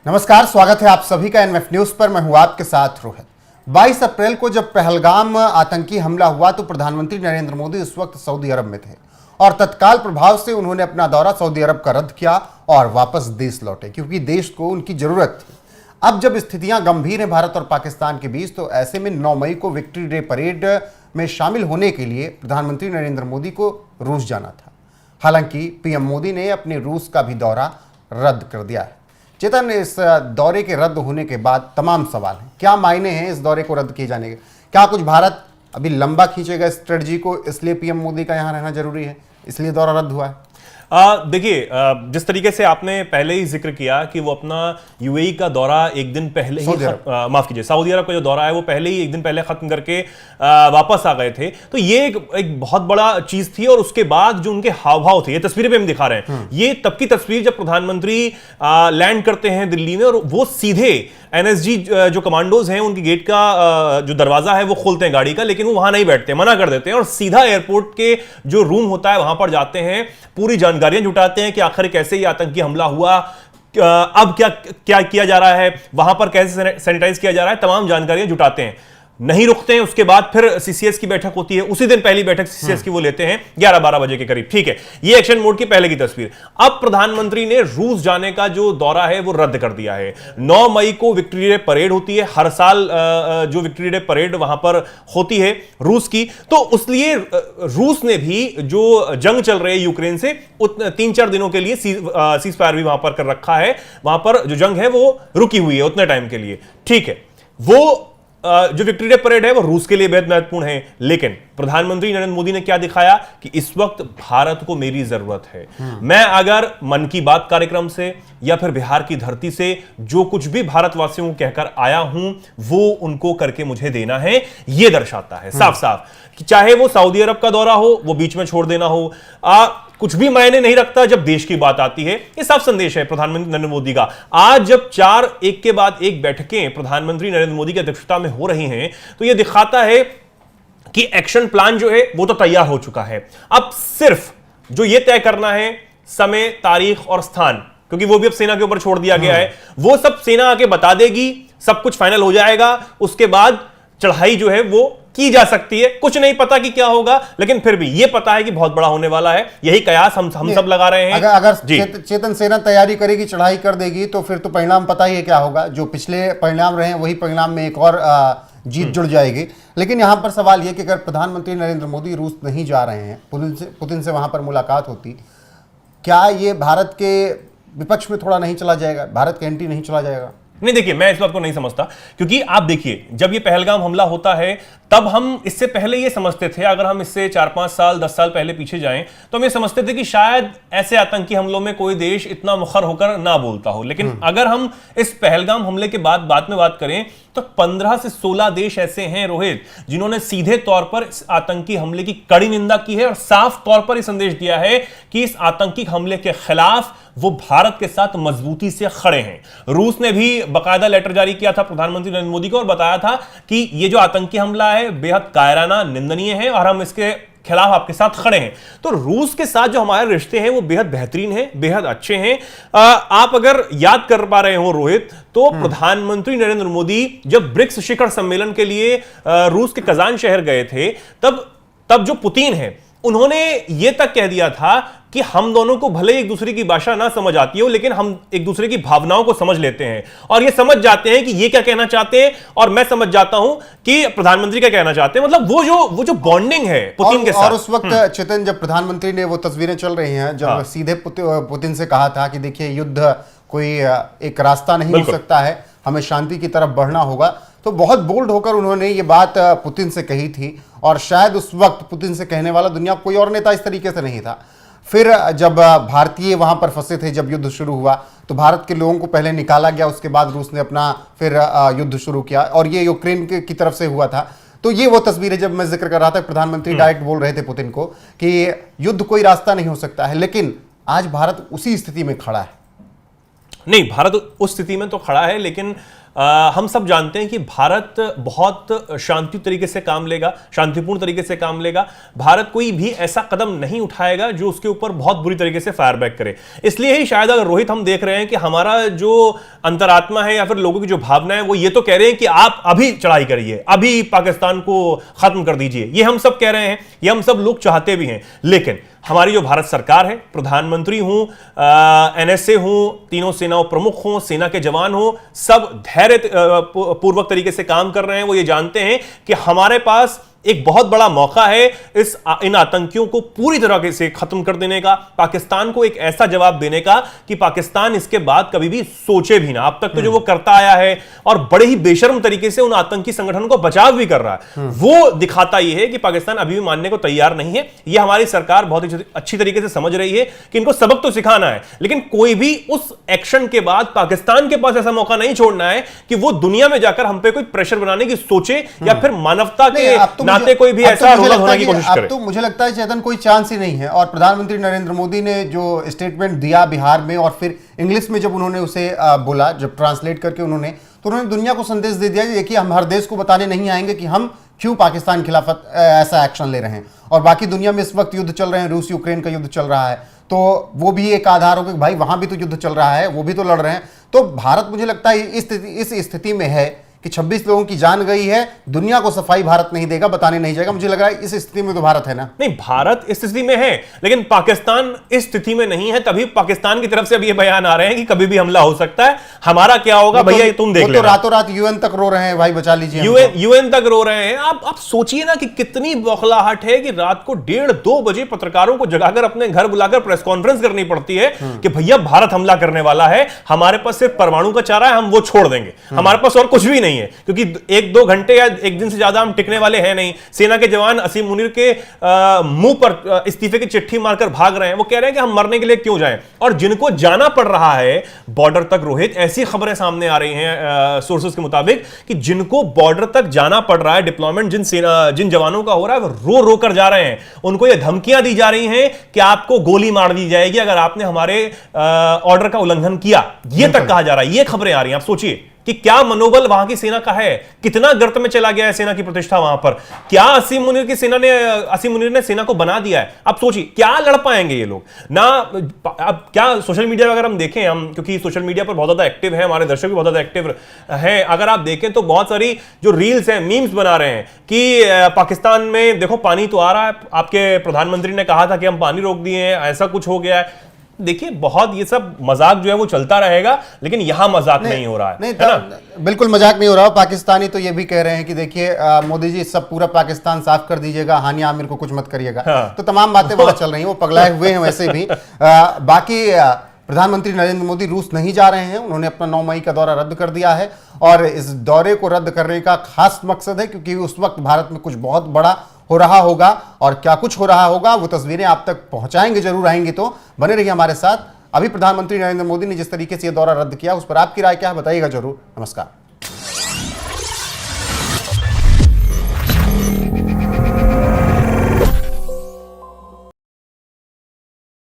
नमस्कार, स्वागत है आप सभी का एनएफ न्यूज पर। मैं हूं आपके साथ रोहित। 22 अप्रैल को जब पहलगाम आतंकी हमला हुआ तो प्रधानमंत्री नरेंद्र मोदी उस वक्त सऊदी अरब में थे और तत्काल प्रभाव से उन्होंने अपना दौरा सऊदी अरब का रद्द किया और वापस देश लौटे, क्योंकि देश को उनकी जरूरत थी। अब जब स्थितियां गंभीर हैं भारत और पाकिस्तान के बीच, तो ऐसे में 9 मई को विक्ट्री डे परेड में शामिल होने के लिए प्रधानमंत्री नरेंद्र मोदी को रूस जाना था। हालांकि पीएम मोदी ने अपने रूस का भी दौरा रद्द कर दिया है। चेतन, इस दौरे के रद्द होने के बाद तमाम सवाल हैं। क्या मायने हैं इस दौरे को रद्द किए जाने के? क्या कुछ भारत अभी लंबा खींचेगा स्ट्रेटजी को, इसलिए पीएम मोदी का यहां रहना जरूरी है, इसलिए दौरा रद्द हुआ है? देखिए, जिस तरीके से आपने पहले ही जिक्र किया कि वो अपना यूएई का दौरा एक दिन पहले ही माफ कीजिए, सऊदी अरब का जो दौरा है वो पहले ही एक दिन पहले खत्म करके वापस आ गए थे, तो ये एक बहुत बड़ा चीज थी। और उसके बाद जो उनके हाव भाव थे, ये तस्वीरें भी हम दिखा रहे हैं, ये तब की तस्वीर जब प्रधानमंत्री लैंड करते हैं दिल्ली में और वो सीधे एनएसजी जो कमांडोज हैं उनकी गेट का जो दरवाजा है वो खोलते हैं गाड़ी का, लेकिन वो वहां नहीं बैठते, मना कर देते हैं और सीधा एयरपोर्ट के जो रूम होता है वहां पर जाते हैं, पूरी जानकारियां जुटाते हैं कि आखिर कैसे ये आतंकी हमला हुआ, अब क्या क्या किया जा रहा है, वहां पर कैसे सैनिटाइज किया जा रहा है, तमाम जानकारियां जुटाते हैं। नहीं रुकते हैं, उसके बाद फिर सीसीएस की बैठक होती है, उसी दिन पहली बैठक सीसीएस की वो लेते हैं 11-12 बजे के करीब। ठीक है, ये एक्शन मोड की पहले की तस्वीर। अब प्रधानमंत्री ने रूस जाने का जो दौरा है वो रद्द कर दिया है। 9 मई को विक्ट्री डे परेड होती है, हर साल जो विक्ट्री डे परेड वहां पर होती है रूस की, तो उसलिए रूस ने भी जो जंग चल रही है यूक्रेन से 3-4 दिनों के लिए सीज फायर भी वहां पर कर रखा है, वहां पर जो जंग है वो रुकी हुई है उतने टाइम के लिए। ठीक है, वो जो विक्ट्री डे परेड है वो रूस के लिए बेहद महत्वपूर्ण है, लेकिन प्रधानमंत्री नरेंद्र मोदी ने क्या दिखाया कि इस वक्त भारत को मेरी जरूरत है। मैं अगर मन की बात कार्यक्रम से या फिर बिहार की धरती से जो कुछ भी भारतवासियों को कहकर आया हूं वो उनको करके मुझे देना है, यह दर्शाता है साफ साफ कि चाहे वो सऊदी अरब का दौरा हो, वो बीच में छोड़ देना हो, कुछ भी मायने नहीं रखता जब देश की बात आती है। ये साफ संदेश है प्रधानमंत्री नरेंद्र मोदी का। आज जब 4 एक के बाद एक बैठकें प्रधानमंत्री नरेंद्र मोदी की अध्यक्षता में हो रही हैं, तो यह दिखाता है कि एक्शन प्लान जो है वो तो तैयार हो चुका है। अब सिर्फ जो ये तय करना है समय, तारीख और स्थान, क्योंकि वो भी अब सेना के ऊपर छोड़ दिया गया है, वो सब सेना आके बता देगी, सब कुछ फाइनल हो जाएगा। उसके बाद चढ़ाई जो है वो की जा सकती है। कुछ नहीं पता कि क्या होगा, लेकिन फिर भी ये पता है कि बहुत बड़ा होने वाला है। यही कयास हम सब लगा रहे हैं। अगर चेतन सेना तैयारी करेगी, चढ़ाई कर देगी, तो फिर तो परिणाम पता ही है क्या होगा। जो पिछले परिणाम रहे वही परिणाम में एक और जीत जुड़ जाएगी। लेकिन यहां पर सवाल यह कि अगर प्रधानमंत्री नरेंद्र मोदी रूस नहीं जा रहे हैं, पुतिन से वहां पर मुलाकात होती, क्या ये भारत के विपक्ष में थोड़ा नहीं चला जाएगा, भारत के एंटी नहीं चला जाएगा? नहीं, देखिए, मैं इस बात को नहीं समझता, क्योंकि आप देखिए जब ये पहलगाम हमला होता है तब हम इससे पहले ये समझते थे, अगर हम इससे 4-5 साल 10 साल पहले पीछे जाएं तो हम ये समझते थे कि शायद ऐसे आतंकी हमलों में कोई देश इतना मुखर होकर ना बोलता हो। लेकिन अगर हम इस पहलगाम हमले के बाद में बात करें तो 15 से 16 देश ऐसे हैं रोहित, जिन्होंने सीधे तौर पर इस आतंकी हमले की कड़ी निंदा की है और साफ तौर पर यह संदेश दिया है कि इस आतंकी हमले के खिलाफ वो भारत के साथ मजबूती से खड़े हैं। रूस ने भी बाकायदा लेटर जारी किया था प्रधानमंत्री नरेंद्र मोदी को और बताया था कि ये जो आतंकी हमला है बेहद कायराना, निंदनीय है और हम इसके खिलाफ आपके साथ खड़े हैं। तो रूस के साथ जो हमारे रिश्ते हैं वो बेहद बेहतरीन हैं, बेहद अच्छे हैं। आप अगर याद कर पा रहे हो रोहित, तो प्रधानमंत्री नरेंद्र मोदी जब ब्रिक्स शिखर सम्मेलन के लिए रूस के कजान शहर गए थे, तब जो पुतिन है उन्होंने यह तक कह दिया था कि हम दोनों को भले एक दूसरे की भाषा ना समझ आती हो, लेकिन हम एक दूसरे की भावनाओं को समझ लेते हैं और ये समझ जाते हैं कि ये क्या कहना चाहते हैं और मैं समझ जाता हूं कि प्रधानमंत्री क्या कहना चाहते हैं। मतलब वो जो बॉन्डिंग है पुतिन के साथ। और उस वक्त चेतन, जब प्रधानमंत्री ने, वो तस्वीरें चल रही हैं जब सीधे पुतिन से कहा था कि देखिए युद्ध कोई एक रास्ता नहीं हो सकता है, हमें शांति की तरफ बढ़ना होगा, तो बहुत बोल्ड होकर उन्होंने ये बात पुतिन से कही थी। और शायद उस वक्त पुतिन से कहने वाला दुनिया कोई और नेता इस तरीके से नहीं था। फिर जब भारतीय वहां पर फंसे थे, जब युद्ध शुरू हुआ, तो भारत के लोगों को पहले निकाला गया, उसके बाद रूस ने अपना फिर युद्ध शुरू किया और ये यूक्रेन की तरफ से हुआ था। तो ये वो तस्वीर है जब मैं जिक्र कर रहा था, प्रधानमंत्री डायरेक्ट बोल रहे थे पुतिन को कि युद्ध कोई रास्ता नहीं हो सकता है। लेकिन आज भारत उसी स्थिति में खड़ा है। नहीं, भारत उस स्थिति में तो खड़ा है, लेकिन हम सब जानते हैं कि भारत बहुत शांति तरीके से काम लेगा, शांतिपूर्ण तरीके से काम लेगा। भारत कोई भी ऐसा कदम नहीं उठाएगा जो उसके ऊपर बहुत बुरी तरीके से फायर बैक करे। इसलिए ही शायद अगर रोहित हम देख रहे हैं कि हमारा जो अंतरात्मा है या फिर लोगों की जो भावना है वो ये तो कह रहे हैं कि आप अभी चढ़ाई करिए, अभी पाकिस्तान को खत्म कर दीजिए। ये हम सब कह रहे हैं, ये हम सब लोग चाहते भी हैं। लेकिन हमारी जो भारत सरकार है, प्रधानमंत्री हूं, एनएसए हूं, तीनों सेनाओं प्रमुख हों, सेना के जवान हों, सब धैर्य पूर्वक तरीके से काम कर रहे हैं। वो ये जानते हैं कि हमारे पास एक बहुत बड़ा मौका है इन आतंकियों को पूरी तरह से खत्म कर देने का, पाकिस्तान को एक ऐसा जवाब देने का कि पाकिस्तान इसके बाद कभी भी सोचे भी ना। अब तक तो जो वो करता आया है और बड़े ही बेशर्म तरीके से उन आतंकी संगठनों को बचाव भी कर रहा है, वो दिखाता यह है कि पाकिस्तान अभी भी मानने को तैयार नहीं है। यह हमारी सरकार बहुत ही अच्छी तरीके से समझ रही है कि इनको सबक तो सिखाना है, लेकिन कोई भी उस एक्शन के बाद पाकिस्तान के पास ऐसा मौका नहीं छोड़ना है कि वो दुनिया में जाकर हम पे कोई प्रेशर बनाने की सोचे या फिर मानवता के नाते कोई भी ऐसा रोल होने की कोशिश करे। तो मुझे लगता है चेतन कोई चांस ही नहीं है। और प्रधानमंत्री नरेंद्र मोदी ने जो स्टेटमेंट दिया बिहार में और फिर इंग्लिश में जब उन्होंने उसे बोला, जब ट्रांसलेट करके उन्होंने, तो उन्होंने दुनिया को संदेश दे दिया कि देखिए हम हर देश को बताने नहीं आएंगे कि हम क्यों पाकिस्तान के खिलाफ ऐसा एक्शन ले रहे हैं। और बाकी दुनिया में इस वक्त युद्ध चल रहे हैं, रूस यूक्रेन का युद्ध चल रहा है, तो वो भी एक आधार हो कि भाई वहां भी तो युद्ध चल रहा है, वो भी तो लड़ रहे हैं। तो भारत मुझे लगता है इस स्थिति में है कि 26 लोगों की जान गई है, दुनिया को सफाई भारत नहीं देगा, बताने नहीं जाएगा। मुझे लग रहा है इस स्थिति में तो भारत है ना। नहीं, भारत इस स्थिति में है, लेकिन पाकिस्तान इस स्थिति में नहीं है। तभी पाकिस्तान की तरफ से अब ये बयान आ रहे हैं कि कभी भी हमला हो सकता है, हमारा क्या होगा भैया तुम देख लेना। तो रातों रात यूएन तक रो रहे हैं, भाई बचा लीजिए। यूएन तक रो रहे हैं। आप सोचिए ना कि कितनी बौखलाहट है कि रात को 1:30-2 बजे पत्रकारों को जगाकर अपने घर बुलाकर प्रेस कॉन्फ्रेंस करनी पड़ती है कि भैया भारत हमला करने वाला है, हमारे पास सिर्फ परमाणु का चारा है, हम वो छोड़ देंगे, हमारे पास और कुछ भी नहीं है। क्योंकि 1-2 घंटे या एक दिन से ज्यादा हम टिकने वाले हैं नहीं। सेना के जवान असीम मुनीर के मुंह पर इस्तीफे की चिट्ठी मारकर भाग रहे हैं। वो कह रहे हैं कि हम मरने के लिए क्यों जाएं। और जिनको जाना पड़ रहा है बॉर्डर तक, रोहित, ऐसी खबरें सामने आ रही हैं सोर्सेस के मुताबिक कि जिनको बॉर्डर तक जाना पड़ रहा है, डिप्लॉयमेंट जिन जवानों का हो रहा है, वो रो रो कर जा रहे हैं। उनको ये धमकियां दी जा रही हैं कि आपको गोली मार दी जाएगी अगर आपने हमारे ऑर्डर का उल्लंघन किया। ये तक कहा जा रहा है, ये खबरें आ रही हैं। आप सोचिए कि क्या मनोबल वहां की सेना का है, कितना गर्त में चला गया है सेना की प्रतिष्ठा वहां पर। क्या असीम मुनीर ने सेना को बना दिया है। आप सोचिए क्या लड़ पाएंगे ये लोग ना। अब क्या सोशल मीडिया अगर हम देखें, हम क्योंकि सोशल मीडिया पर बहुत ज्यादा एक्टिव है, हमारे दर्शक भी बहुत ज्यादा एक्टिव हैं, अगर आप देखें तो बहुत सारी जो रील्स हैं, मीम्स बना रहे हैं कि पाकिस्तान में देखो पानी तो आ रहा है, आपके प्रधानमंत्री ने कहा था कि हम पानी रोक दिए हैं, ऐसा कुछ हो गया है। देखिए बहुत ये सब मजाक जो है वो चलता रहेगा, लेकिन यहां मजाक नहीं हो रहा है। नहीं, है ना? बिल्कुल मजाक नहीं हो रहा। पाकिस्तानी तो ये भी कह रहे हैं कि देखिए मोदी जी सब पूरा पाकिस्तान साफ कर दीजिएगा, हानिया आमिर को कुछ मत करिएगा। हाँ। तो तमाम बातें वहां चल रही हैं, वो पगलाए हुए हैं वैसे भी। बाकी प्रधानमंत्री नरेंद्र मोदी रूस नहीं जा रहे हैं। उन्होंने अपना 9 मई का दौरा रद्द कर दिया है और इस दौरे को रद्द करने का खास मकसद है क्योंकि उस वक्त भारत में कुछ बहुत बड़ा हो रहा होगा और क्या कुछ हो रहा होगा वो तस्वीरें आप तक पहुंचाएंगे, जरूर आएंगी। तो बने रहिए हमारे साथ। अभी प्रधानमंत्री नरेंद्र मोदी ने जिस तरीके से यह दौरा रद्द किया उस पर आपकी राय क्या है, बताइएगा जरूर। नमस्कार।